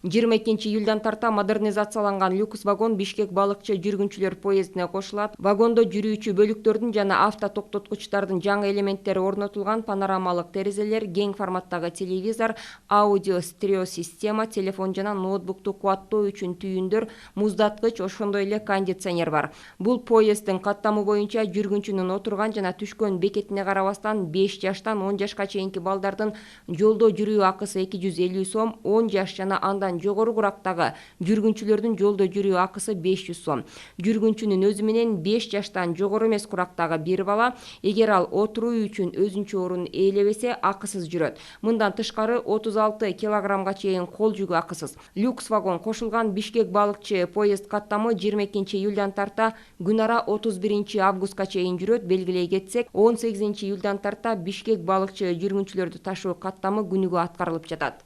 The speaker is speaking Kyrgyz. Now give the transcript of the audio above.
22-июлдан тарта модернизацияланган люкс вагон Бишкек балыкчы жүргүнчүлөр поездине кошулат. Вагондо жүрүүчү бөлүктөрдүн жана авто токтоткучтардын жаңы элементтери орнотулган, панорамалык терезелер, кең форматтагы телевизор, аудио стерео система, телефон жана ноутбукту кубаттоо үчүн түйүндөр, муздаткыч, ошондой эле кондиционер бар. Бул поезддин каттамы боюнча жүргүнчүнүн отурган жана түшкөн бекетине карабастан 5 жаштан 10 жашка чейинки балдардын жолдо жүрүү акысы 250 сом, 10 жаш жана андан жогору курактагы жүргүнчүлөрдүн жолдо жүрүү акысы 500 сом. Жүргүнчүнүн өзү менен 5 жаштан жогору эмес курактагы бир бала, эгер ал отуруу үчүн өзүнчө орун ээлебесе, акысыз жүрөт. Мындан тышкары 36 килограммга чейин кол жүгү акысыз. Люкс вагон кошулган Бишкек балыкчы поезд каттамы 22-июлдан тарта күн ара 31-августка чейин жүрөт. Белгилей кетсек, 18-июлдан тарта Бишкек балыкчы жүргүнчүлөрдү ташуу каттамы күнүгө аткарылып жатат.